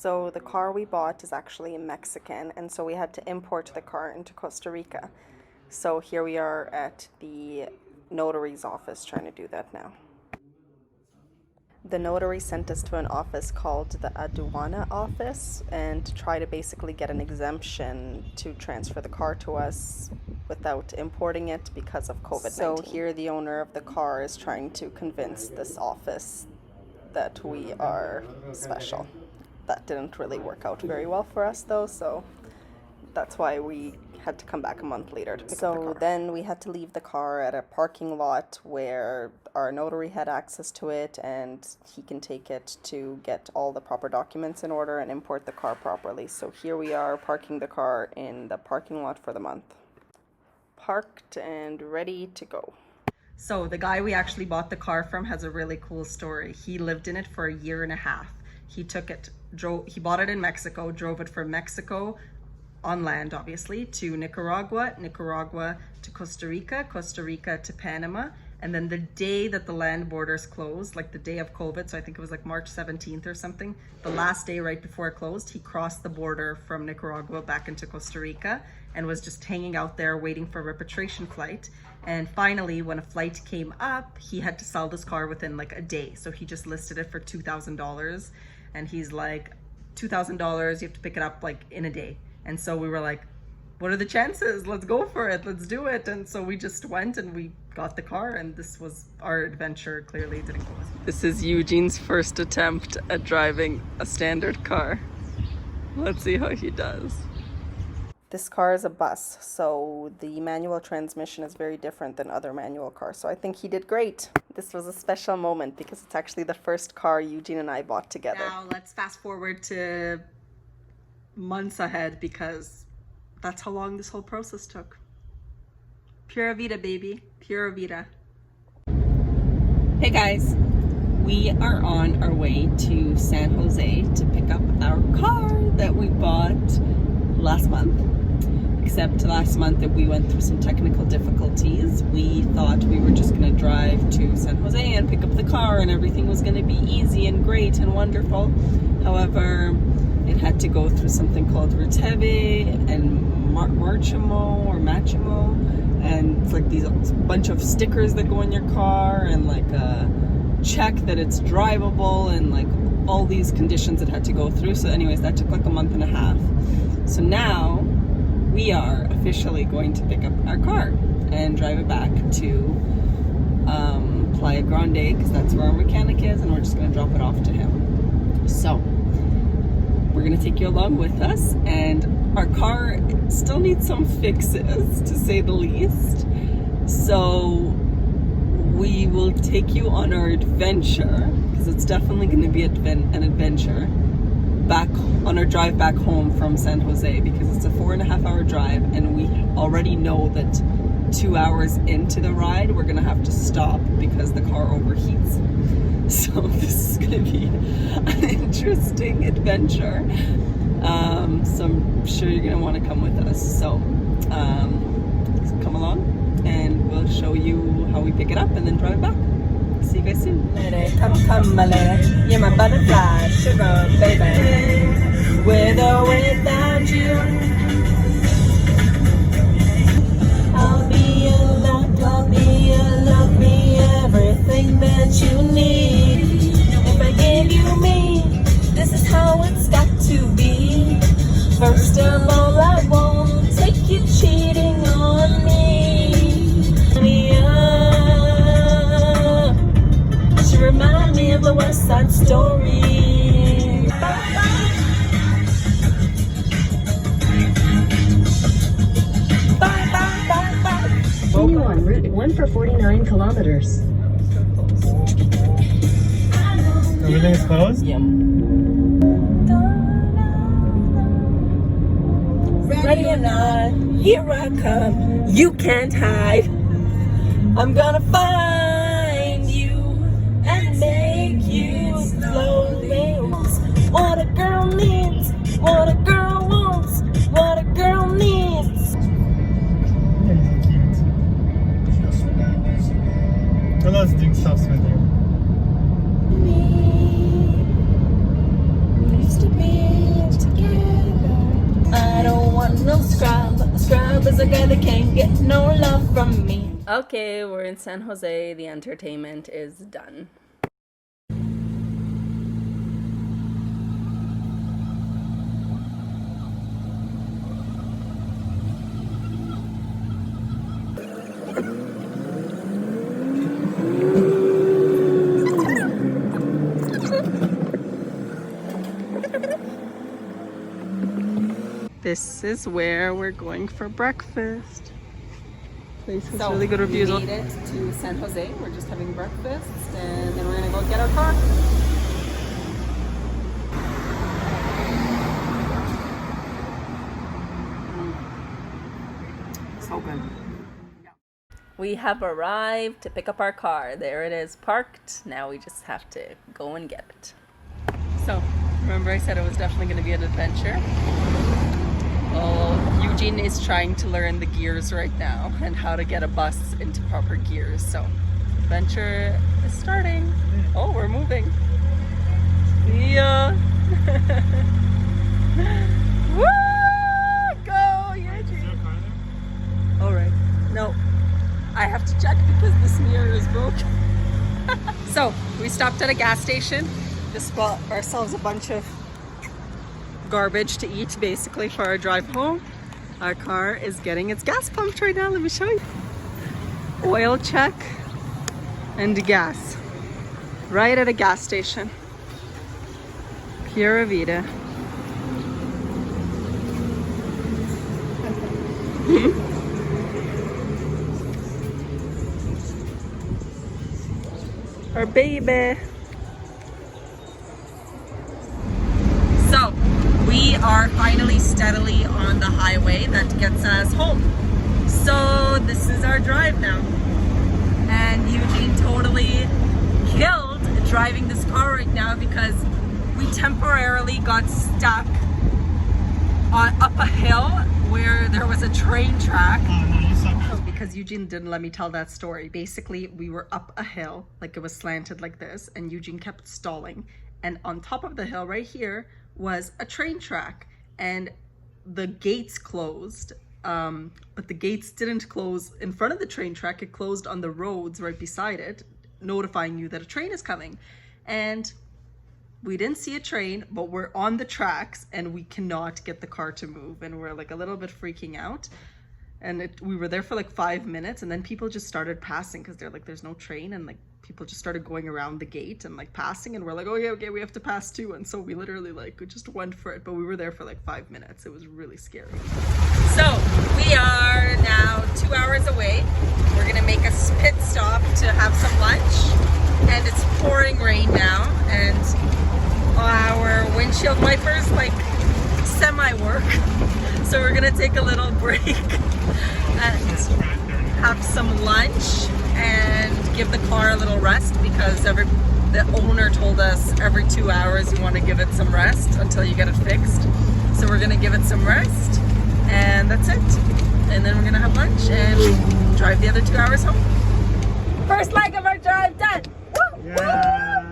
So the car we bought is actually Mexican, and so we had to import the car into Costa Rica. So here we are at the notary's office trying to do that now. The notary sent us to an office called the Aduana office and to try to basically get an exemption to transfer the car to us without importing it because of COVID-19. So here the owner of the car is trying to convince this office that we are special. That didn't really work out very well for us though, so that's why we had to come back a month later to pick up the car. So then we had to leave the car at a parking lot where our notary had access to it, and he can take it to get all the proper documents in order and import the car properly. So here we are parking the car in the parking lot for the month. Parked and ready to go. So the guy we actually bought the car from has a really cool story. He lived in it for 1.5 years. He bought it in Mexico, drove it from Mexico on land, obviously, to Nicaragua to Costa Rica to Panama. And then the day that the land borders closed, like the day of COVID, so I think it was like March 17th or something, the last day right before it closed, he crossed the border from Nicaragua back into Costa Rica and was just hanging out there waiting for a repatriation flight. And finally, when a flight came up, he had to sell this car within like a day. So he just listed it for $2,000. And he's like, $2,000, you have to pick it up like in a day. And so we were like, what are the chances? Let's go for it. Let's do it. And so we just went and we got the car, and this was our adventure. Clearly didn't go as well. This is Eugene's first attempt at driving a standard car. Let's see how he does. This car is a bus, so the manual transmission is very different than other manual cars. So I think he did great. This was a special moment because it's actually the first car Eugene and I bought together. Now let's fast forward to months ahead because that's how long this whole process took. Pura vida, baby. Pura vida. Hey guys, we are on our way to San Jose to pick up our car that we bought last month. Except last month that we went through some technical difficulties. We thought we were just gonna drive to San Jose and pick up the car and everything was gonna be easy and great and wonderful. However, it had to go through something called retrofit and Machimo, and it's like these bunch of stickers that go in your car and like a check that it's drivable and like all these conditions it had to go through. So anyways, that took like a month and a half. So now we are officially going to pick up our car and drive it back to Playa Grande because that's where our mechanic is, and we're just going to drop it off to him. So we're going to take you along with us, and our car still needs some fixes, to say the least. So we will take you on our adventure, because it's definitely going to be an adventure, back on our drive back home from San Jose, because it's a 4.5-hour drive, and we already know that 2 hours into the ride, we're going to have to stop because the car overheats. So this is going to be an interesting adventure. So I'm sure you're going to want to come with us. So come along and we'll show you how we pick it up and then drive back. See you guys soon. Come, my lady. You're my butterfly, sugar, baby. With or without you, I'll be your love, be everything that you need. If I gave you me, this is how it's got to be. First of all, I won't take you cheating on me. She remind me of the West Side Story. Bye-bye. Continue on Route 1 for 49 kilometers. Everything's closed? Yeah. Ready or not, here I come. You can't hide. I'm gonna find you and make you slowly. What a girl needs, what a girl wants, what a girl needs. I love doing stuff with you. Me used to be want no scrub. A scrub is a guy that can't get no love from me. Okay, we're in San Jose. The entertainment is done. This is where we're going for breakfast. Place has really good reviews. We made it to San Jose. We're just having breakfast, and then we're gonna go get our car. So good. We have arrived to pick up our car. There it is parked. Now we just have to go and get it. So, remember I said it was definitely going to be an adventure? Well, Eugene is trying to learn the gears right now and how to get a bus into proper gears. So, adventure is starting. Oh, we're moving. See ya! Woo! Go, Eugene! All right. No, I have to check because this mirror is broken. So, we stopped at a gas station. Just bought ourselves a bunch of garbage to eat basically for our drive home. Our car is getting its gas pumped right now. Let me show you. Oil check and gas. Right at a gas station. Pura Vida. Our baby. So, we are finally steadily on the highway that gets us home. So, this is our drive now. And Eugene totally killed driving this car right now because we temporarily got stuck up a hill where there was a train track. Because Eugene didn't let me tell that story. Basically, we were up a hill, like it was slanted like this, and Eugene kept stalling. And on top of the hill right here was a train track, and the gates closed. But the gates didn't close in front of the train track. It closed on the roads right beside it, notifying you that a train is coming. And we didn't see a train, but we're on the tracks and we cannot get the car to move. And we're like a little bit freaking out. And we were there for like 5 minutes, and then people just started passing because they're like, there's no train, and like people just started going around the gate and like passing, and we're like, oh yeah, okay, we have to pass too. And so we literally like, we just went for it, but we were there for like 5 minutes. It was really scary. So we are now 2 hours away. We're gonna make a pit stop to have some lunch, and it's pouring rain now, and our windshield wipers like semi-work. So we're gonna take a little break and have some lunch and give the car a little rest, because the owner told us every 2 hours you want to give it some rest until you get it fixed. So we're gonna give it some rest, and that's it. And then we're gonna have lunch and drive the other 2 hours home. First leg of our drive done. Woo! Yeah.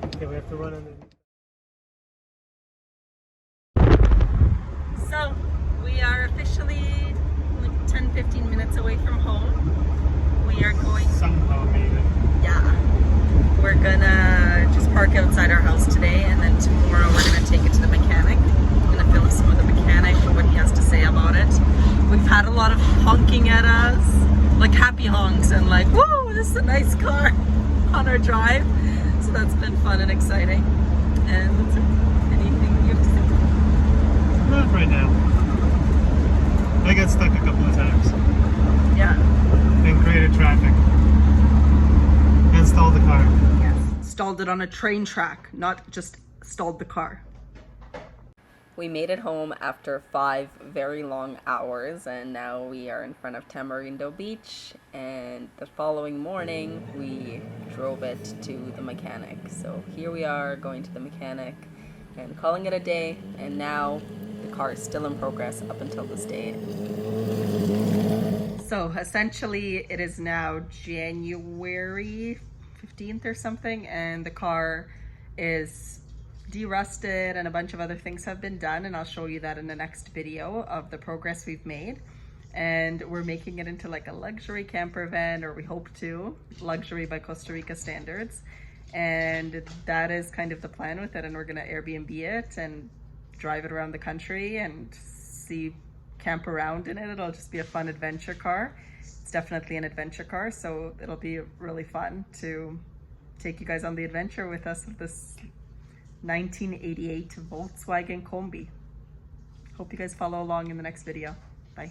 Okay, we have to run underneath. So we are officially like 10-15 minutes away from home. We are going Somehow made it. Yeah. We're gonna just park outside our house today, and then tomorrow we're gonna take it to the mechanic. I'm gonna fill some with the mechanic for what he has to say about it. We've had a lot of honking at us, like happy honks, and like, whoa, this is a nice car on our drive. So that's been fun and exciting. And that's it. Anything you have to say? Not right now. I got stuck a couple of times Yeah. and created traffic. And stalled the car. Yes. Stalled it on a train track, not just stalled the car. We made it home after 5 very long hours, and now we are in front of Tamarindo Beach, and the following morning we drove it to the mechanic. So here we are going to the mechanic and calling it a day, and now the car is still in progress up until this day. So essentially it is now January 15th or something, and the car is de-rusted and a bunch of other things have been done, and I'll show you that in the next video of the progress we've made. And we're making it into like a luxury camper van, or we hope to, luxury by Costa Rica standards. And that is kind of the plan with it, and we're gonna Airbnb it and drive it around the country and camp around in it. It'll just be a fun adventure car. It's definitely an adventure car, so it'll be really fun to take you guys on the adventure with us of this 1988 Volkswagen Kombi. Hope you guys follow along in the next video. Bye.